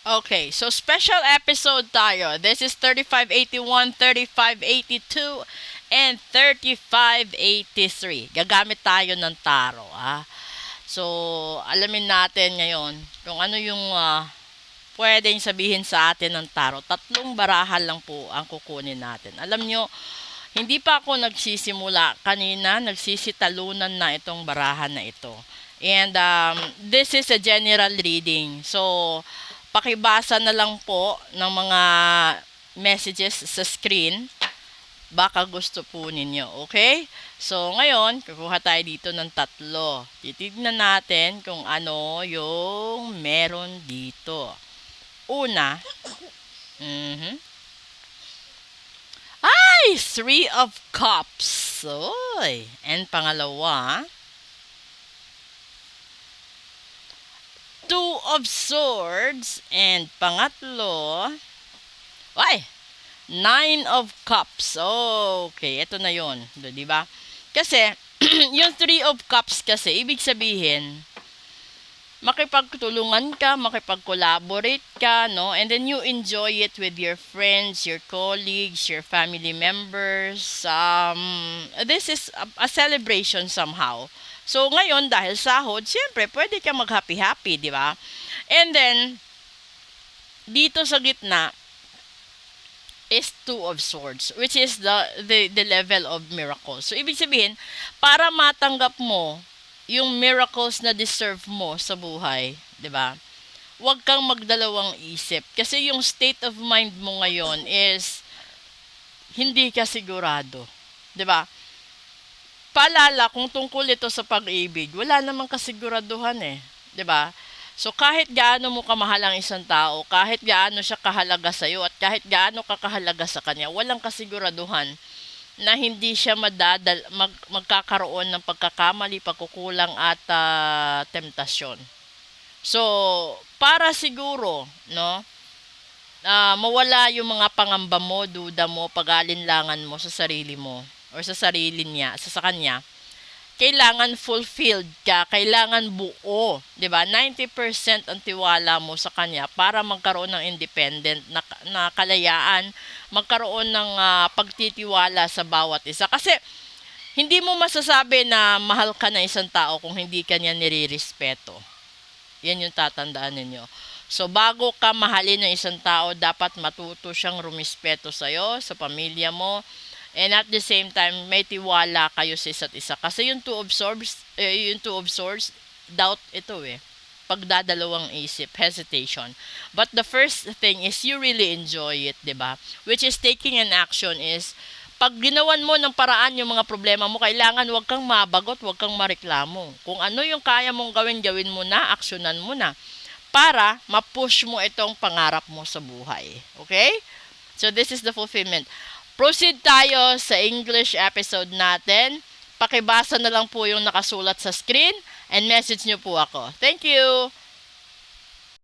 Okay, so special episode tayo. This is 3581, 3582, and 3583. Gagamit tayo ng tarot, ah. So, alamin natin ngayon kung ano yung pwedeng sabihin sa atin ng tarot. Tatlong barahan lang po ang kukunin natin. Alam nyo, hindi pa ako nagsisimula. Kanina, nagsisitalunan na itong barahan na ito. And this is a general reading. So, pakibasa na lang po ng mga messages sa screen. Baka gusto po ninyo. Okay? So, ngayon, kukuha tayo dito ng tatlo. Titignan natin kung ano yung meron dito. Una, ay, Three of Cups. Oy. And pangalawa, Two of Swords. And pangatlo, ay, Nine of Cups. Okay, ito na yon, di ba? Kasi, yung Three of Cups kasi, ibig sabihin, makipagtulungan ka, makipag-collaborate ka, no? And then you enjoy it with your friends, your colleagues, your family members. This is a celebration somehow. So, ngayon, dahil sahod, siyempre, pwede ka mag-happy-happy, di ba? And then, dito sa gitna, is Two of Swords, which is the level of miracles. So, ibig sabihin, para matanggap mo yung miracles na deserve mo sa buhay, 'di ba? Huwag kang magdalawang isip kasi yung state of mind mo ngayon is hindi ka sigurado, 'di ba? Paalala kung tungkol ito sa pag-ibig, wala namang kasiguraduhan 'di ba? So kahit gaano mo kamahal ang isang tao, kahit gaano siya kahalaga sa iyo at kahit gaano ka kahalaga sa kanya, walang kasiguraduhan na hindi siya magkakaroon ng pagkakamali, pagkukulang at temptasyon. So, para siguro, no, mawala yung mga pangamba mo, duda mo, pag-alinlangan mo sa sarili mo or sa sarili niya, sa kanya, kailangan fulfilled ka, kailangan buo, 'di ba? 90% ang tiwala mo sa kanya para magkaroon ng independent na kalayaan, magkaroon ng pagtitiwala sa bawat isa. Kasi hindi mo masasabi na mahal ka na isang tao kung hindi ka niya nirirespeto. Yan yung tatandaan ninyo. So, bago ka mahalin ng isang tao, dapat matuto siyang rumispeto sa'yo, sa pamilya mo, and at the same time, may tiwala kayo sa isa't isa. Kasi yung two of swords, doubt ito pagdadalawang isip, hesitation. But the first thing is you really enjoy it, 'di ba? Which is taking an action is pag ginawan mo ng paraan yung mga problema mo, kailangan wag kang mabagot, wag kang mareklamo. Kung ano yung kaya mong gawin, gawin mo na, aksyonan mo na para ma-push mo itong pangarap mo sa buhay. Okay? So this is the fulfillment. Proceed tayo sa English episode natin. Pakibasa na lang po yung nakasulat sa screen and message nyo po ako. Thank you!